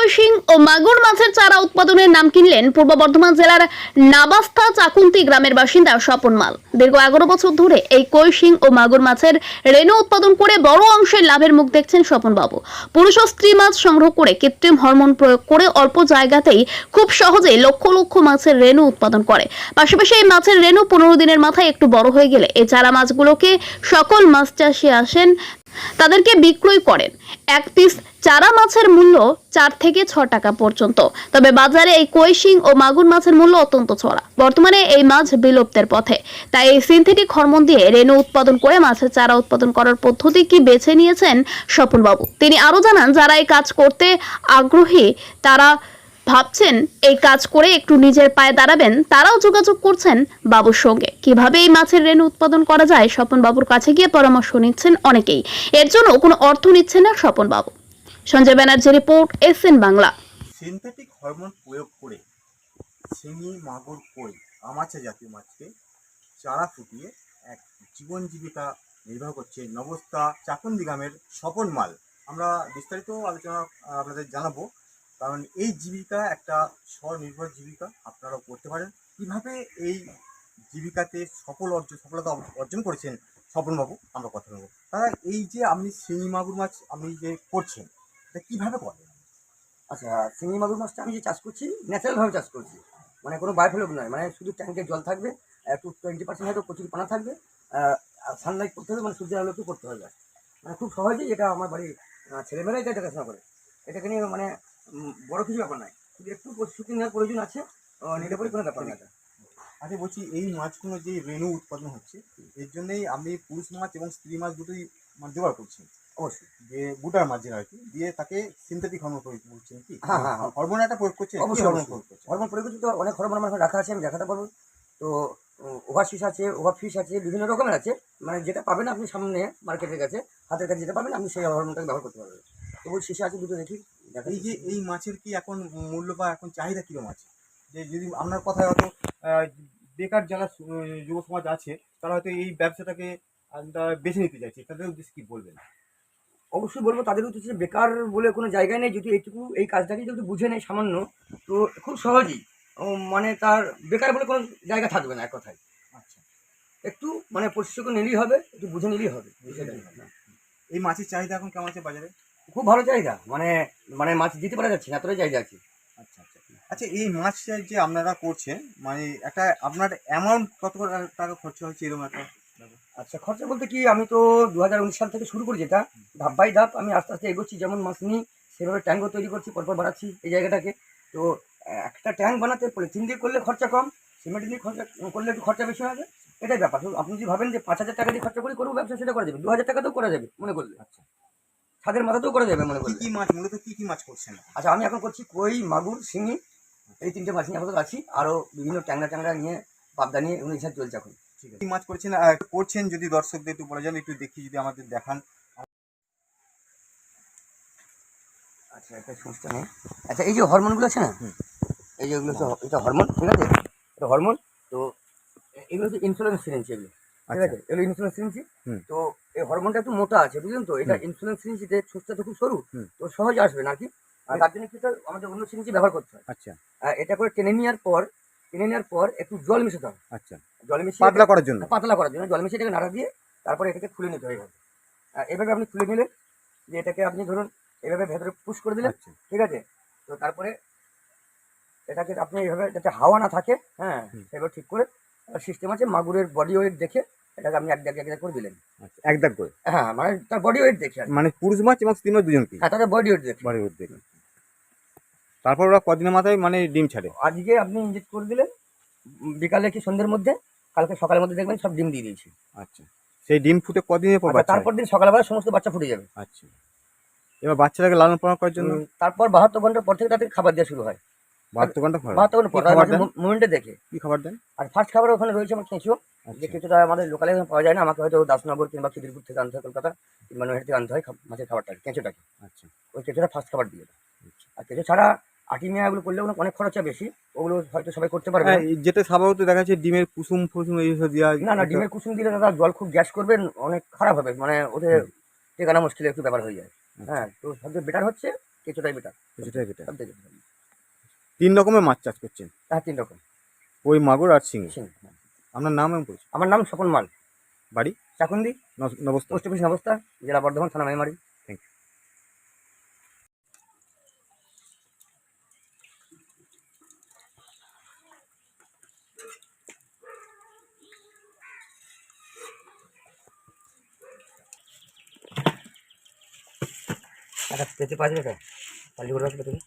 কৈশিং ও মাগুর মাছের চারা উৎপাদনের নাম কিনলেন পূর্ব বর্ধমান জেলার নাবাস্তা চাকুন্তি গ্রামের বাসিন্দা স্বপন মাল। দীর্ঘ 11 বছর ধরে এই কৈশিং ও মাগুর মাছের রেণু উৎপাদন করে বড় অংশের লাভের মুখ দেখছেন স্বপন বাবু। পুরুষ ও স্ত্রী মাছ সংগ্রহ করে কৃত্রিম হরমোন প্রয়োগ করে অল্প জায়গাতেই খুব সহজেই লক্ষ লক্ষ মাছের রেণু উৎপাদন করে। পাশাপাশি এই মাছের রেণু 15 দিনের মাথায় একটু বড় হয়ে গেলে এই চারা মাছগুলোকে সকল মাছ চাষি আসেন তাদেরকে বিক্রয় করেন। এক পিস চারা মাছের মূল্য 4 থেকে 6 টাকা পর্যন্ত। তবে বাজারে এই কৈশিং ও মাগুর মাছের মূল্য অত্যন্ত চড়া। বর্তমানে এই মাছ বিলুপ্তের পথে। তাই এই সিনথেটিক হরমোন দিয়ে রেণু উৎপাদন করে মাছের চারা উৎপাদন করার পদ্ধতি কি বেছে নিয়েছেন স্বপন বাবু। তিনি আরো জানান, যারা এই কাজ করতে আগ্রহী তারা ভাবছেন এই কাজ করে একটু নিজের পায়ে দাঁড়াবেন, তারাও যোগাযোগ করছেন বাবুর সঙ্গে। কিভাবে এই মাছের রেণু উৎপাদন করা যায় স্বপন বাবুর কাছে গিয়ে পরামর্শ নিচ্ছেন অনেকেই। এর জন্য কোনো অর্থ নিচ্ছেন না Swapan babu. Sanjay Banerjee report, SN Bangla. Synthetic hormone প্রয়োগ করে শিঙি, মাগুর, কই, আমাচা জাতীয় মাছকে চারা ফুটিয়ে এক জীবন জীবিকা নির্বাহ করছে নবস্তা চাকুন্দি গ্রামের স্বপন মাল। আমরা বিস্তারিত আলোচনা আপনাদের জানাবো, কারণ এই জীবিকা একটা স্বনির্ভর জীবিকা, আপনারাও করতে পারেন। কীভাবে এই জীবিকাতে সফলতা অর্জন করেছেন স্বপনবাবু, আমরা কথা বলবো। তারা এই যে আপনি শিঙি, মাগুর মাছ আপনি যে করছেন, এটা কীভাবে করেন? আচ্ছা, শিঙি মাগুর মাছটা আমি যে চাষ করছি ন্যাচারালভাবে চাষ করছি, মানে কোনো বায়োফ্লক নয়। মানে শুধু ট্যাঙ্কে জল থাকবে, একটু 20% হয়তো প্রচুর পানা থাকবে, সানলাইট করতে হবে, মানে সূর্যের আলো একটু করতে হবে। মানে খুব সহজেই এটা আমার বাড়ির ছেলেমেয়েরাই এটা দেখাশোনা করে। এটাকে নিয়ে মানে বড় কিছু ব্যাপার নয়, শুধু একটু প্রস্তুতি নেওয়ার প্রয়োজন আছে, নিলে পরে কোনো ব্যাপার না এটা। আচ্ছা, বলছি এই মাছগুলো যে রেণু উৎপাদন হচ্ছে, এর জন্যই আপনি পুরুষ মাছ এবং স্ত্রী মাছ দুটোই মানে জোগাড় করছেন? অবশ্যই। যে বুটার মাছ যেটা আর কি, দিয়ে তাকে সিনথেটিক হরমোন প্রয়োগ করছেন কি? হ্যাঁ, হরমোন একটা প্রয়োগ করছে? অবশ্যই হরমোন প্রয়োগ করছে? হরমোন প্রয়োগ করছি তো, অনেক হরমোন আমার এখানে রাখা আছে, আমি দেখাতে পারবো। তো ওভারফিশ আছে, ওভারফিশ আছে, বিভিন্ন রকমের আছে। মানে যেটা পাবেন আপনি সামনে মার্কেটের কাছে, হাতের কাছে যেটা পাবেন আপনি সেই হরমোনটাকে ব্যবহার করতে পারবেন। তো ওই শিশে আছে দুটো, দেখি এই যে এই মাছের কি এখন মূল্য বা এখন চাহিদা কিরকম আছে? যে যদি আপনার কথায় হয়তো বেকার যারা যুব সমাজ আছে, তারা হয়তো এই ব্যবসাটাকে বেছে নিতে চাইছে, তাদের উদ্দেশ্যে কি বলবেন? অবশ্যই বলবো, তাদের উদ্দেশ্যে বেকার বলে কোনো জায়গায় নেই। যদি এইটুকু এই কাজটাকে যদি বুঝে নেয় সামান্য, তো খুব সহজেই মানে তার বেকার বলে কোনো জায়গা থাকবে না এক কথায়। আচ্ছা, একটু মানে প্রশিক্ষণ নিলেই হবে, একটু বুঝে নিলেই হবে। এই মাছের চাহিদা এখন কেমন আছে বাজারে? খুব ভালো চাহিদা, মানে মানে মাছ দিতে পারা যাচ্ছে না, এতটাই চাহিদা আছে। আচ্ছা আচ্ছা আচ্ছা, এই মাছটা যে আপনারা করছেন, মানে একটা আপনার অ্যামাউন্ট কত টাকা খরচা হয়েছে এরকম একটা? আচ্ছা, খরচা বলতে কি, আমি তো 2019 সাল থেকে শুরু করি যেটা, ধাপ বাই ধাপ আমি আস্তে আস্তে এগোচ্ছি। যেমন মাছ নিই সেভাবে ট্যাঙ্কও তৈরি করছি, পরপর বাড়াচ্ছি এই জায়গাটাকে। তো একটা ট্যাঙ্ক বানাতে পলিথিন দিয়ে করলে খরচা কম, সিমেন্ট দিয়ে খরচা করলে একটু খরচা বেশি হবে, এটাই ব্যাপার। তো আপনি যদি ভাবেন যে 5,000 টাকা দিয়ে খরচা করে করবো ব্যবসা, সেটা করা যাবে। 2,000 টাকাতেও করা যাবে মনে করলে। আচ্ছা, ছাদের মাথাতেও করা যাবে মনে কি করলে। কি মাছ মূলত কি কি মাছ করছেন? আচ্ছা, আমি এখন করছি কই, মাগুর, শিঙি, এই 3টে মাছ নিয়ে আপাতত আছি। আরও বিভিন্ন ট্যাংরা নিয়ে, পাবদা নিয়ে এগুলো হিসাব চলছে এখন। ঠিক আছে, কি মাছ করছেন করছেন যদি দর্শকদের একটু বলে যান, একটু দেখি যদি আমাদের দেখান। আচ্ছা, একটা সমস্যা নেই। আচ্ছা, এই যে হরমোনগুলো আছে না, এই যে এগুলো এটা হরমোন, ঠিক আছে, এটা হরমোন। তো এগুলো হচ্ছে ইনসুলিন সিরিঞ্জ, এগুলো ঠিক আছে, এগুলো ইনসুলিন সিরিঞ্জ। তো এই হরমোনটা একটু মোটা আছে, বুঝলেন তো। এটা ইনসুলিন সিরিঞ্জতে সুস্থতা তো খুব সরু, তো সহজে আসবে না কি। আর তার জন্য কিন্তু আমাদের অন্য সিরিঞ্জ ব্যবহার করতে হয়। আচ্ছা, এটা করে টেনে নেওয়ার পর একটু জল মিশাতে হবে। আচ্ছা, জল মিশিয়ে পাতলা করার জন্য? পাতলা করার জন্য জল মিশিয়ে এটাকে নাড়া দিয়ে তারপরে এটাকে খুলে নিতে হবে। এভাবে আপনি খুলে নিলেন, যে এটাকে আপনি ধরুন এভাবে ভেতরে পুশ করে দিলেন, ঠিক আছে। তো তারপরে এটাকে আপনি এইভাবে যাতে হাওয়া না থাকে, হ্যাঁ, সেভাবে ঠিক করে সিস্টেম আছে। মাগুরের বডি ওয়েট দেখে এটাকে আপনি এক দাগ করে দিলেন। এক দাগ করে? হ্যাঁ, মানে তার বডি ওয়েট দেখে, মানে পুরুষ মাছ এবং স্ত্রী মাছ দুজনকে? হ্যাঁ, তাদের বডি ওয়েট দেখে। বডি ওয়েট দেখে। তারপর ওরা কদিনের মাথায় মানে ডিম ছাড়ে? আজকে আপনি ইনজেক্ট করে দিলেন, বিকালে কি সন্ধ্যের মধ্যে, কালকে সকালের মধ্যে দেখবেন সব ডিম দিয়ে দিয়েছি। আচ্ছা, সেই ডিম ফুটে কদিনের পর বাচ্চা? তারপর দিন সকালবেলা সমস্ত বাচ্চা ফুটে যাবে। আচ্ছা, এবার বাচ্চাটাকে লালন পালন করার জন্য তারপর 72 ঘন্টা পর থেকে তাদের খাবার দেওয়া শুরু হয়। 72 ঘন্টা পর? 72 ঘন্টা পর মুভমেন্টে দেখে। কি খাবার দেন? আর ফার্স্ট খাবার ওখানে রয়েছে আমার কেঁচো, যে কেঁচোটা আমাদের লোকালে পাওয়া যায় না, আমাকে হয়তো দাসনগর কিংবা খিদিরপুর থেকে আনতে হয়, কলকাতা কিংবা নৈহাটি থেকে আনতে হয় মাছের খাবারটাকে, কেঁচোটাকে। আচ্ছা, ওই কেঁচোটা ফার্স্ট খাবার দিয়ে দেয়। আর কেঁচো ছাড়া আটিমিয়া এগুলো করলে অনেক খরচা বেশি, ওগুলো হয়তো সবাই করতে পারবে না। যেটা স্বাভাবিক দেখা যাচ্ছে ডিমের কুসুম ফুসুম এইসব দেওয়া? না, ডিমের কুসুম দিলে দাদা জল খুব গ্যাস করবে, অনেক খারাপ হবে, মানে ওদের টেকানো মুশকিল একটু ব্যাপার হয়ে যায়। হ্যাঁ, তো সবচেয়ে বেটার হচ্ছে কিছুটাই বেটার, কিছুটাই বেটার। সব থেকে better। 3 রকমের মাছ চাষ করছেন, হ্যাঁ 3 রকম কই, মাগুর আর শিঙি। শিং। হ্যাঁ। আপনার নাম এবং পরিচয়? আমার নাম স্বপন মাল, বাড়ি? চাকুন্দি, নবস্থা। পোস্ট অফিস নবস্থা, জেলা বর্ধমান, থানা মেমারি। Thank you. আচ্ছা পেতে পাওয়া যাবে, পাল্লি করে রাখবে তুমি।